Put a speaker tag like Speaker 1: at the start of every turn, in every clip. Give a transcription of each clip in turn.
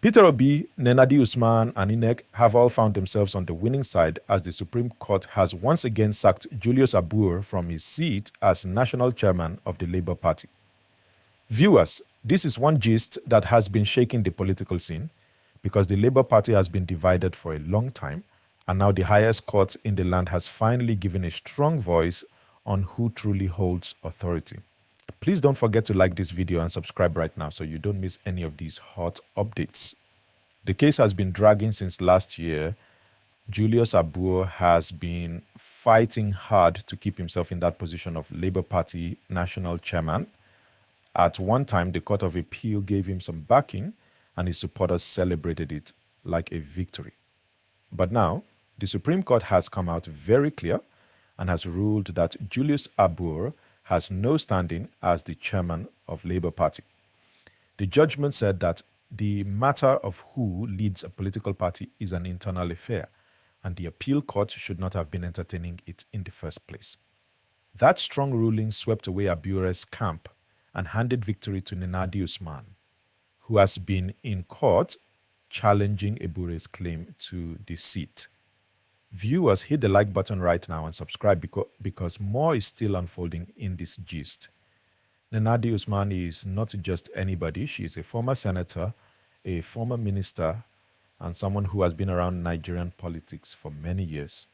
Speaker 1: Peter Obi, Nenadi Usman and INEC have all found themselves on the winning side as the Supreme Court has once again sacked Julius Abure from his seat as national chairman of the Labour Party. Viewers, this is one gist that has been shaking the political scene because the Labour Party has been divided for a long time, and now the highest court in the land has finally given a strong voice on who truly holds authority. Please don't forget to like this video and subscribe right now so you don't miss any of these hot updates. The case has been dragging since last year. Julius Abure has been fighting hard to keep himself in that position of Labour Party national chairman. At one time, the Court of Appeal gave him some backing and his supporters celebrated it like a victory. But now, the Supreme Court has come out very clear and has ruled that Julius Abure has no standing as the chairman of Labour Party. The judgment said that the matter of who leads a political party is an internal affair, and the appeal court should not have been entertaining it in the first place. That strong ruling swept away Abure's camp and handed victory to Nenadi Usman, who has been in court challenging Abure's claim to the seat. Viewers, hit the like button right now and subscribe because more is still unfolding in this gist. Nenadi Usman is not just anybody. She is a former senator, a former minister, and someone who has been around Nigerian politics for many years.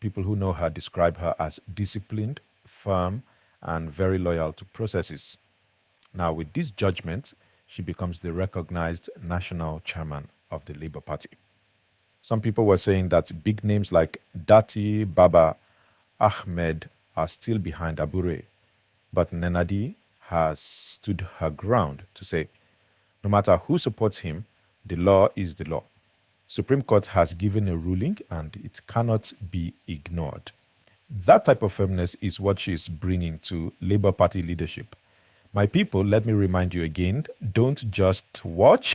Speaker 1: People who know her describe her as disciplined, firm, and very loyal to processes. Now, with this judgment, she becomes the recognized national chairman of the Labour Party. Some people were saying that big names like Dati Baba Ahmed are still behind Abure, but Nenadi has stood her ground to say, no matter who supports him, the law is the law. Supreme Court has given a ruling and it cannot be ignored. That type of firmness is what she is bringing to Labour Party leadership. My people, let me remind you again, don't just watch,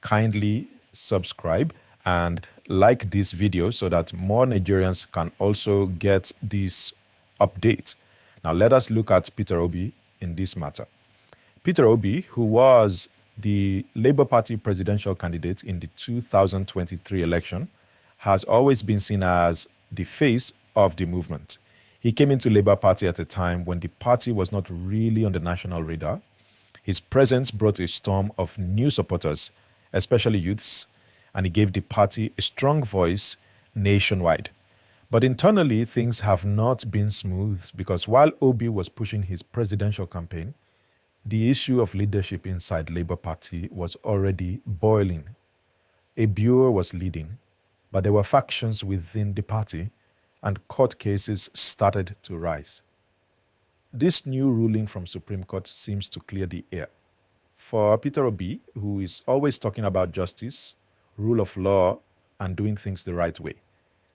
Speaker 1: kindly subscribe and like this video so that more Nigerians can also get this update. Now let us look at Peter Obi in this matter. Peter Obi, who was the Labour Party presidential candidate in the 2023 election, has always been seen as the face of the movement. He came into Labour Party at a time when the party was not really on the national radar. His presence brought a storm of new supporters, especially youths, and he gave the party a strong voice nationwide. But internally, things have not been smooth because while Obi was pushing his presidential campaign, the issue of leadership inside Labour Party was already boiling. Abure was leading, but there were factions within the party and court cases started to rise. This new ruling from Supreme Court seems to clear the air. For Peter Obi, who is always talking about justice, rule of law, and doing things the right way,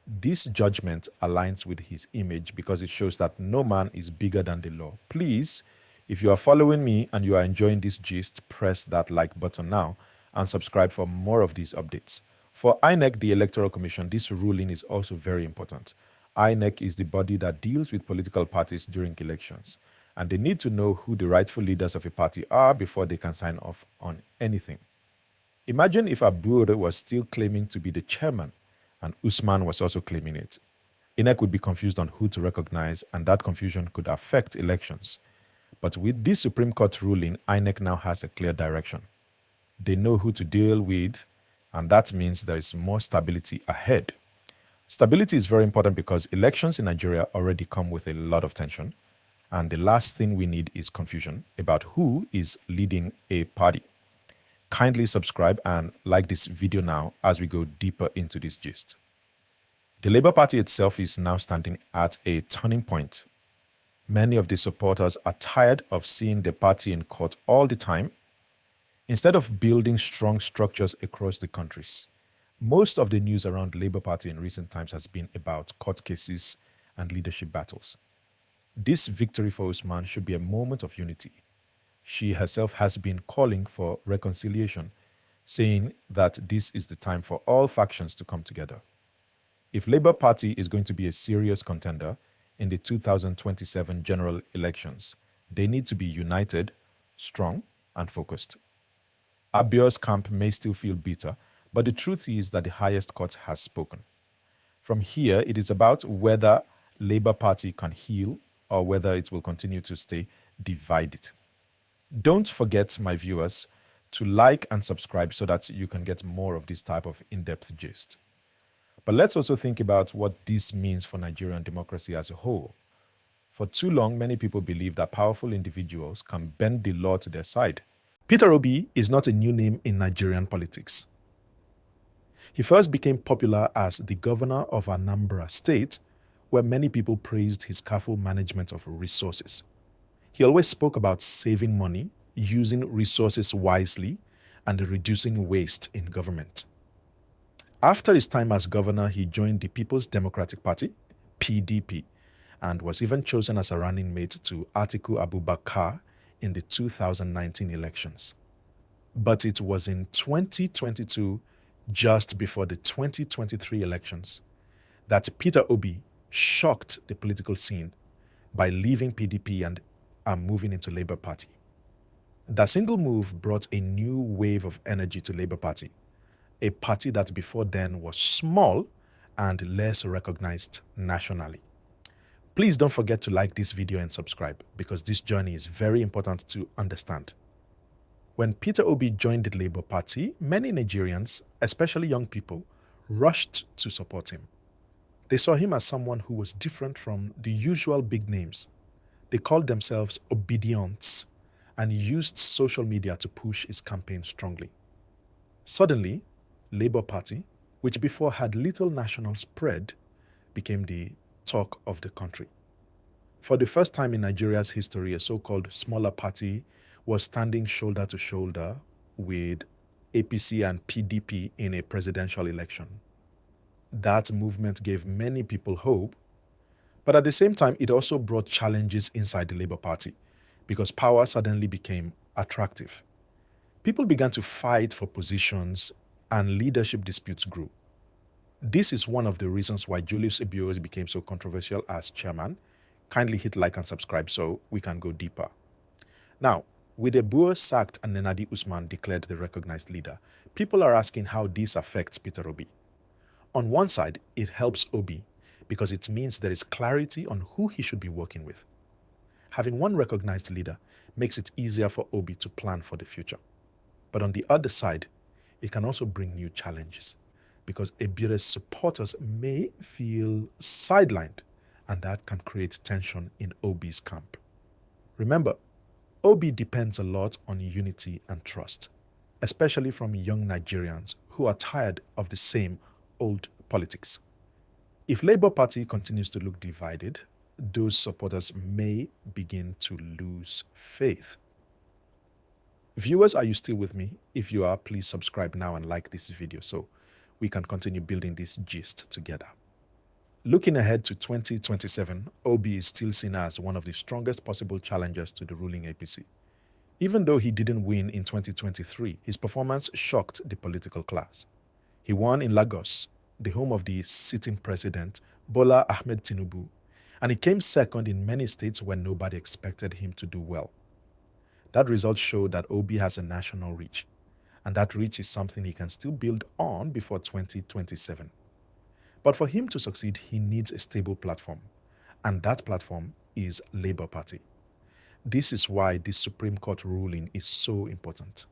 Speaker 1: this judgment aligns with his image because it shows that no man is bigger than the law. Please, if you are following me and you are enjoying this gist, press that like button now and subscribe for more of these updates. For INEC, the Electoral Commission, this ruling is also very important. INEC is the body that deals with political parties during elections, and they need to know who the rightful leaders of a party are before they can sign off on anything. Imagine if Abure was still claiming to be the chairman and Usman was also claiming it. INEC would be confused on who to recognize, and that confusion could affect elections. But with this Supreme Court ruling, INEC now has a clear direction. They know who to deal with, and that means there is more stability ahead. Stability is very important because elections in Nigeria already come with a lot of tension, and the last thing we need is confusion about who is leading a party. Kindly subscribe and like this video now as we go deeper into this gist. The Labour Party itself is now standing at a turning point. Many of the supporters are tired of seeing the party in court all the time. Instead of building strong structures across the countries, most of the news around the Labour Party in recent times has been about court cases and leadership battles. This victory for Usman should be a moment of unity. She herself has been calling for reconciliation, saying that this is the time for all factions to come together. If Labour Party is going to be a serious contender in the 2027 general elections, they need to be united, strong, and focused. Abure's camp may still feel bitter, but the truth is that the highest court has spoken. From here, it is about whether Labour Party can heal or whether it will continue to stay divided. Don't forget, my viewers, to like and subscribe so that you can get more of this type of in-depth gist. But let's also think about what this means for Nigerian democracy as a whole. For too long, many people believe that powerful individuals can bend the law to their side. Peter Obi is not a new name in Nigerian politics. He first became popular as the governor of Anambra State, where many people praised his careful management of resources. He always spoke about saving money, using resources wisely, and reducing waste in government. After his time as governor, he joined the People's Democratic Party, PDP, and was even chosen as a running mate to Atiku Abubakar in the 2019 elections. But it was in 2022, just before the 2023 elections, that Peter Obi shocked the political scene by leaving PDP and moving into Labour Party. That single move brought a new wave of energy to Labour Party, a party that before then was small and less recognized nationally. Please don't forget to like this video and subscribe because this journey is very important to understand. When Peter Obi joined the Labour Party, many Nigerians, especially young people, rushed to support him. They saw him as someone who was different from the usual big names. They called themselves Obidient and used social media to push his campaign strongly. Suddenly, Labour Party, which before had little national spread, became the talk of the country. For the first time in Nigeria's history, a so-called smaller party was standing shoulder to shoulder with APC and PDP in a presidential election. That movement gave many people hope, but at the same time, it also brought challenges inside the Labour Party because power suddenly became attractive. People began to fight for positions and leadership disputes grew. This is one of the reasons why Julius Abure became so controversial as chairman. Kindly hit like and subscribe so we can go deeper. Now, with Abure sacked and Nenadi Usman declared the recognized leader, people are asking how this affects Peter Obi. On one side, it helps Obi because it means there is clarity on who he should be working with. Having one recognized leader makes it easier for Obi to plan for the future. But on the other side, it can also bring new challenges because Abure's supporters may feel sidelined, and that can create tension in Obi's camp. Remember, Obi depends a lot on unity and trust, especially from young Nigerians who are tired of the same old politics. If Labour Party continues to look divided, those supporters may begin to lose faith. Viewers, are you still with me? If you are, please subscribe now and like this video so we can continue building this gist together. Looking ahead to 2027, Obi is still seen as one of the strongest possible challengers to the ruling APC. Even though he didn't win in 2023, his performance shocked the political class. He won in Lagos, the home of the sitting president, Bola Ahmed Tinubu, and he came second in many states where nobody expected him to do well. That result showed that Obi has a national reach, and that reach is something he can still build on before 2027. But for him to succeed, he needs a stable platform, and that platform is Labour Party. This is why this Supreme Court ruling is so important.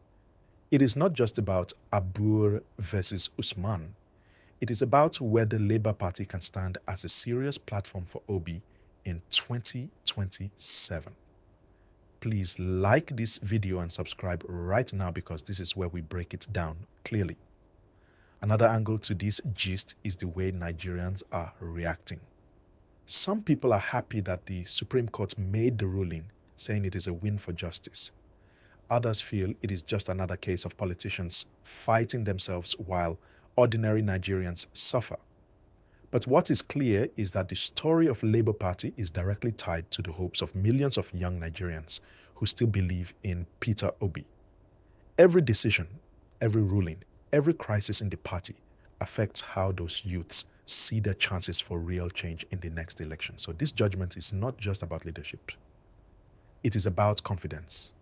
Speaker 1: It is not just about Abure versus Usman. It is about whether Labour Party can stand as a serious platform for Obi in 2027. Please like this video and subscribe right now because this is where we break it down clearly. Another angle to this gist is the way Nigerians are reacting. Some people are happy that the Supreme Court made the ruling, saying it is a win for justice. Others feel it is just another case of politicians fighting themselves while ordinary Nigerians suffer. But what is clear is that the story of Labour Party is directly tied to the hopes of millions of young Nigerians who still believe in Peter Obi. Every decision, every ruling, every crisis in the party affects how those youths see their chances for real change in the next election. So this judgment is not just about leadership. It is about confidence.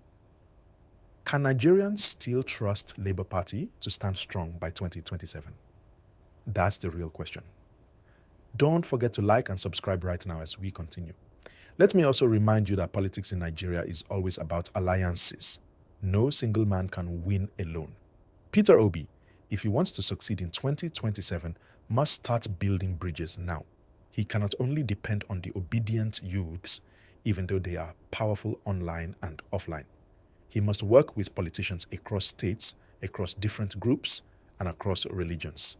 Speaker 1: Can Nigerians still trust Labour Party to stand strong by 2027? That's the real question. Don't forget to like and subscribe right now as we continue. Let me also remind you that politics in Nigeria is always about alliances. No single man can win alone. Peter Obi, if he wants to succeed in 2027, must start building bridges now. He cannot only depend on the obedient youths, even though they are powerful online and offline. He must work with politicians across states, across different groups, and across religions.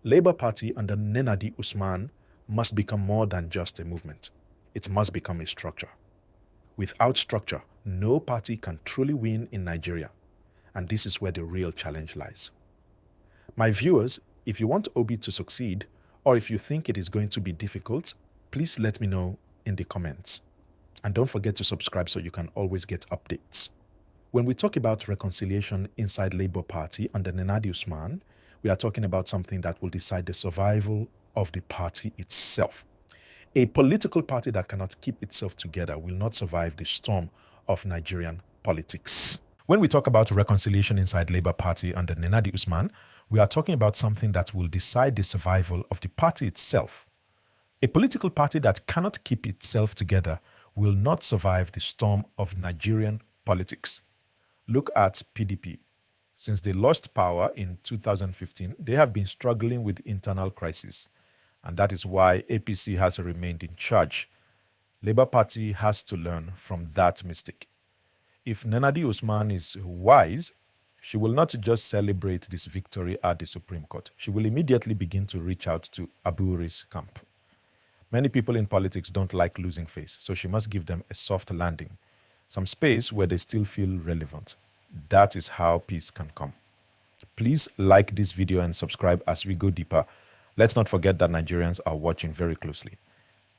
Speaker 1: Labour Party under Nenadi Usman must become more than just a movement. It must become a structure. Without structure, no party can truly win in Nigeria, and this is where the real challenge lies. My viewers, if you want Obi to succeed, or if you think it is going to be difficult, please let me know in the comments. And don't forget to subscribe so you can always get updates. When we talk about reconciliation inside Labour Party under Nenadi Usman, we are talking about something that will decide the survival of the party itself. A political party that cannot keep itself together will not survive the storm of Nigerian politics. When we talk about reconciliation inside Labour Party under Nenadi Usman, we are talking about something that will decide the survival of the party itself. A political party that cannot keep itself together will not survive the storm of Nigerian politics. Look at PDP. Since they lost power in 2015, they have been struggling with internal crisis. And that is why APC has remained in charge. Labour Party has to learn from that mistake. If Nenadi Usman is wise, she will not just celebrate this victory at the Supreme Court. She will immediately begin to reach out to Abure's camp. Many people in politics don't like losing face, so she must give them a soft landing, some space where they still feel relevant. That is how peace can come. Please like this video and subscribe as we go deeper. Let's not forget that Nigerians are watching very closely.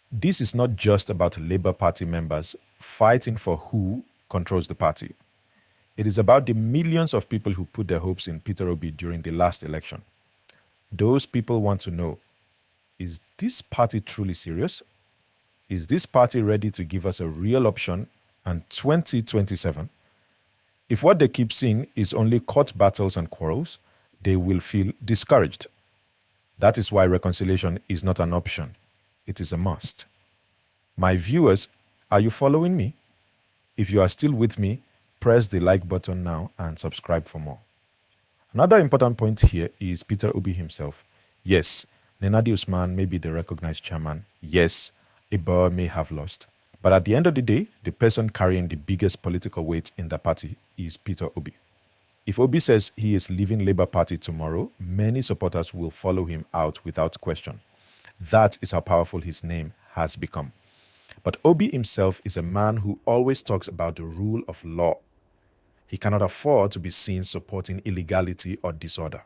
Speaker 1: This is not just about Labour Party members fighting for who controls the party. It is about the millions of people who put their hopes in Peter Obi during the last election. Those people want to know, is this party truly serious? Is this party ready to give us a real option in 2027? If what they keep seeing is only court battles and quarrels, they will feel discouraged. That is why reconciliation is not an option. It is a must. My viewers, are you following me? If you are still with me, press the like button now and subscribe for more. Another important point here is Peter Obi himself. Yes, Nenadi Usman may be the recognized chairman. Yes, Abure may have lost. But at the end of the day, the person carrying the biggest political weight in the party is Peter Obi. If Obi says he is leaving Labour Party tomorrow, many supporters will follow him out without question. That is how powerful his name has become. But Obi himself is a man who always talks about the rule of law. He cannot afford to be seen supporting illegality or disorder.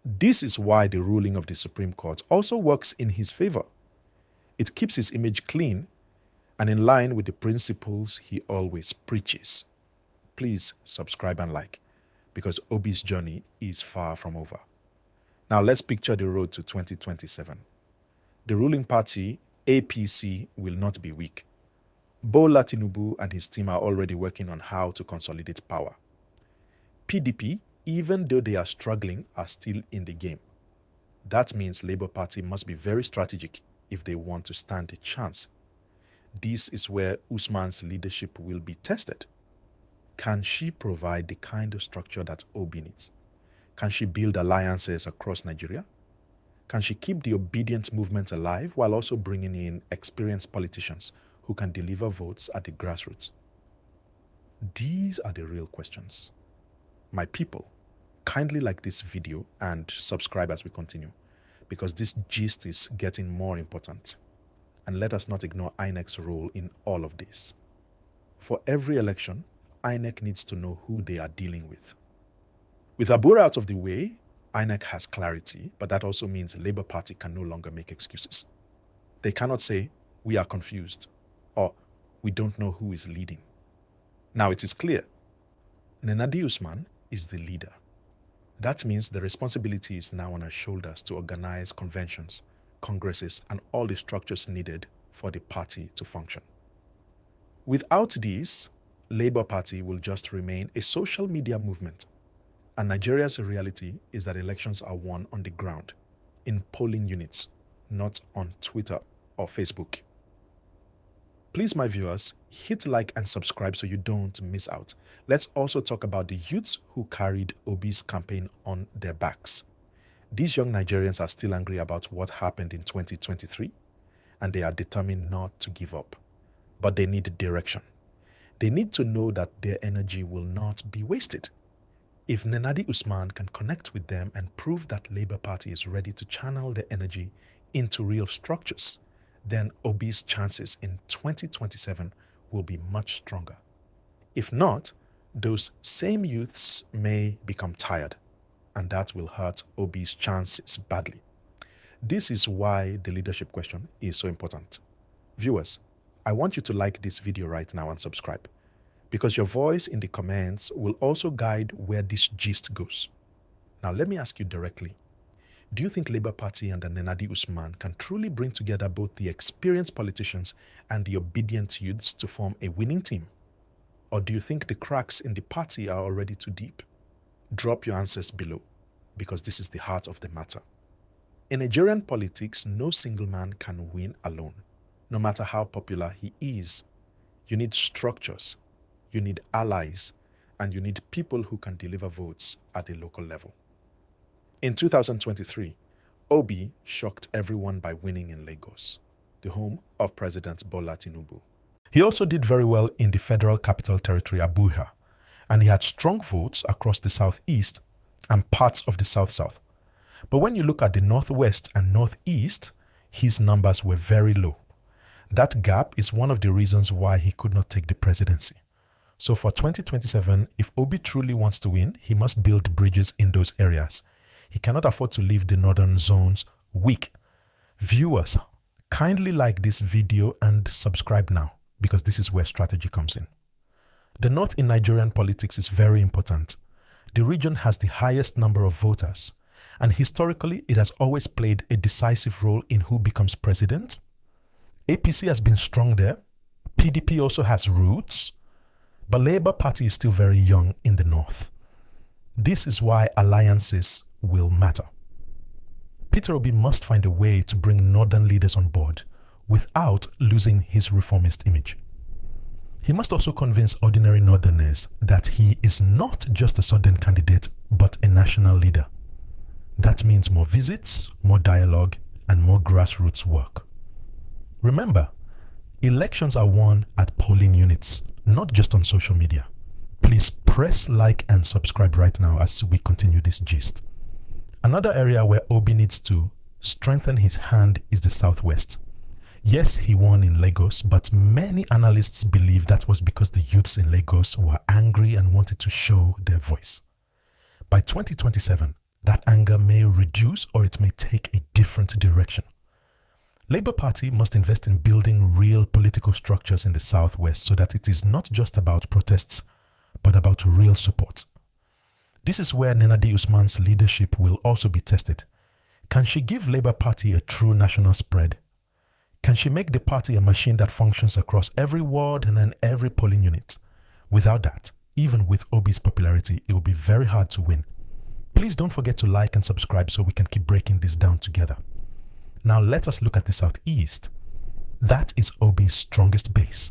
Speaker 1: This is why the ruling of the Supreme Court also works in his favor. It keeps his image clean and in line with the principles he always preaches. Please subscribe and like, because Obi's journey is far from over. Now let's picture the road to 2027. The ruling party, APC, will not be weak. Bola Tinubu and his team are already working on how to consolidate power. PDP, even though they are struggling, are still in the game. That means Labour Party must be very strategic if they want to stand a chance. This is where Usman's leadership will be tested. Can she provide the kind of structure that Obi needs? Can she build alliances across Nigeria? Can she keep the Obidient movement alive while also bringing in experienced politicians who can deliver votes at the grassroots? These are the real questions. My people, kindly like this video and subscribe as we continue, because this gist is getting more important. And let us not ignore INEC's role in all of this. For every election, INEC needs to know who they are dealing with. With Abure out of the way, INEC has clarity, but that also means Labour Party can no longer make excuses. They cannot say, we are confused, or we don't know who is leading. Now it is clear. Nenadi Usman is the leader. That means the responsibility is now on her shoulders to organize conventions, congresses, and all the structures needed for the party to function. Without this, Labour Party will just remain a social media movement. And Nigeria's reality is that elections are won on the ground, in polling units, not on Twitter or Facebook. Please, my viewers, hit like and subscribe so you don't miss out. Let's also talk about the youths who carried Obi's campaign on their backs. These young Nigerians are still angry about what happened in 2023, and they are determined not to give up. But they need direction. They need to know that their energy will not be wasted. If Nenadi Usman can connect with them and prove that Labour Party is ready to channel their energy into real structures, then Obi's chances in 2027 will be much stronger. If not, those same youths may become tired, and that will hurt Obi's chances badly. This is why the leadership question is so important. Viewers, I want you to like this video right now and subscribe, because your voice in the comments will also guide where this gist goes. Now let me ask you directly, do you think Labour Party and the Nenadi Usman can truly bring together both the experienced politicians and the obedient youths to form a winning team? Or do you think the cracks in the party are already too deep? Drop your answers below, because this is the heart of the matter. In Nigerian politics, no single man can win alone, no matter how popular he is. You need structures, you need allies, and you need people who can deliver votes at a local level. In 2023, Obi shocked everyone by winning in Lagos, the home of President Bola Tinubu. He also did very well in the Federal Capital Territory, Abuja, and he had strong votes across the southeast and parts of the south-south. But when you look at the northwest and northeast, his numbers were very low. That gap is one of the reasons why he could not take the presidency. So for 2027, if Obi truly wants to win, he must build bridges in those areas. He cannot afford to leave the northern zones weak. Viewers, kindly like this video and subscribe now, because this is where strategy comes in. The north in Nigerian politics is very important. The region has the highest number of voters, and historically it has always played a decisive role in who becomes president. APC has been strong there. PDP also has roots, but Labour Party is still very young in the north. This is why alliances will matter. Peter Obi must find a way to bring northern leaders on board without losing his reformist image. He must also convince ordinary northerners that he is not just a southern candidate, but a national leader. That means more visits, more dialogue, and more grassroots work. Remember, elections are won at polling units, not just on social media. Please press like and subscribe right now as we continue this gist. Another area where Obi needs to strengthen his hand is the southwest. Yes, he won in Lagos, but many analysts believe that was because the youths in Lagos were angry and wanted to show their voice. By 2027, that anger may reduce or it may take a different direction. Labour Party must invest in building real political structures in the southwest so that it is not just about protests, but about real support. This is where Nenadi Usman's leadership will also be tested. Can she give Labour Party a true national spread? Can she make the party a machine that functions across every ward and in every polling unit? Without that, even with Obi's popularity, it will be very hard to win. Please don't forget to like and subscribe so we can keep breaking this down together. Now let us look at the southeast. That is Obi's strongest base.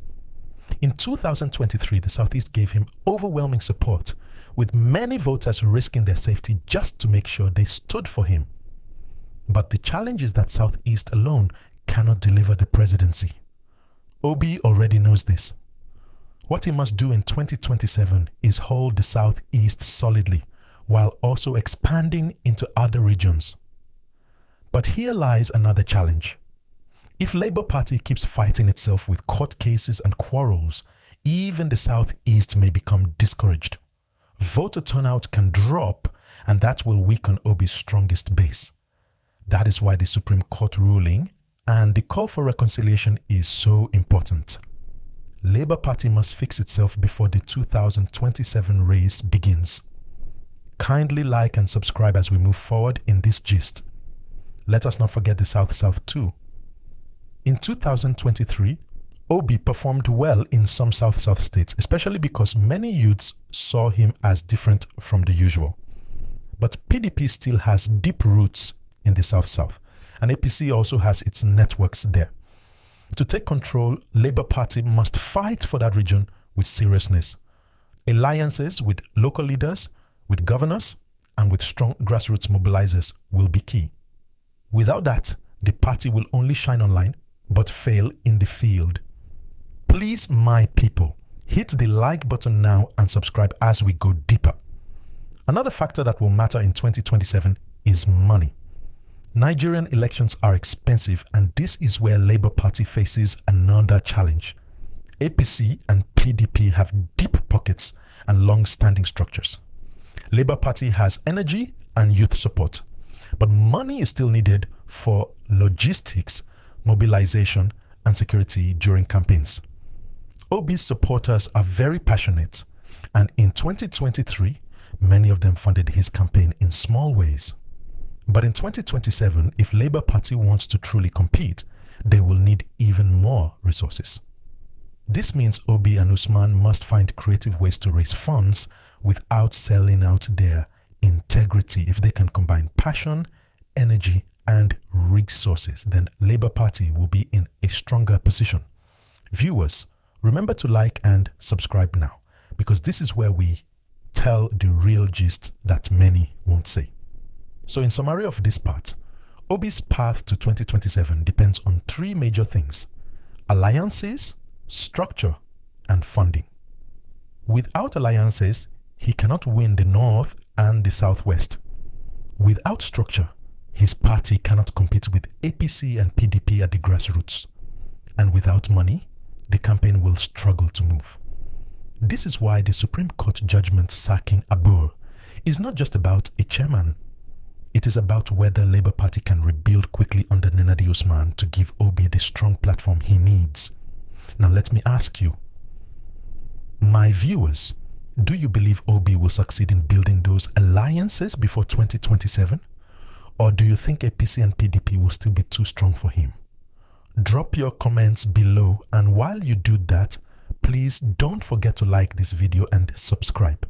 Speaker 1: In 2023, the southeast gave him overwhelming support, with many voters risking their safety just to make sure they stood for him. But the challenge is that southeast alone cannot deliver the presidency. Obi already knows this. What he must do in 2027 is hold the southeast solidly, while also expanding into other regions. But here lies another challenge. If Labour Party keeps fighting itself with court cases and quarrels, even the southeast may become discouraged. Voter turnout can drop, and that will weaken Obi's strongest base. That is why the Supreme Court ruling and the call for reconciliation is so important. Labour Party must fix itself before the 2027 race begins. Kindly like and subscribe as we move forward in this gist. Let us not forget the South-South too. In 2023,
Speaker 2: Obi performed well in some South-South states, especially because many youths saw him as different from the usual. But PDP still has deep roots in the South-South, and APC also has its networks there. To take control, Labour Party must fight for that region with seriousness. Alliances with local leaders, with governors, and with strong grassroots mobilizers will be key. Without that, the party will only shine online, but fail in the field. Please, my people, hit the like button now and subscribe as we go deeper. Another factor that will matter in 2027 is money. Nigerian elections are expensive, and this is where Labour Party faces another challenge. APC and PDP have deep pockets and long-standing structures. Labour Party has energy and youth support, but money is still needed for logistics, mobilization, and security during campaigns. Obi's supporters are very passionate, and in 2023, many of them funded his campaign in small ways. But in 2027, if Labour Party wants to truly compete, they will need even more resources. This means Obi and Usman must find creative ways to raise funds without selling out their integrity. If they can combine passion, energy, and resources, then Labour Party will be in a stronger position. Viewers, remember to like and subscribe now, because this is where we tell the real gist that many won't say. So in summary of this part, Obi's path to 2027 depends on three major things: alliances, structure, and funding. Without alliances, he cannot win the North and the Southwest. Without structure, his party cannot compete with APC and PDP at the grassroots. And without money, the campaign will struggle to move. This is why the Supreme Court judgment sacking Abure is not just about a chairman. It is about whether Labour Party can rebuild quickly under Nenadi Usman to give Obi the strong platform he needs. Now let me ask you, my viewers, do you believe Obi will succeed in building those alliances before 2027? Or do you think APC and PDP will still be too strong for him? Drop your comments below, and while you do that, please don't forget to like this video and subscribe.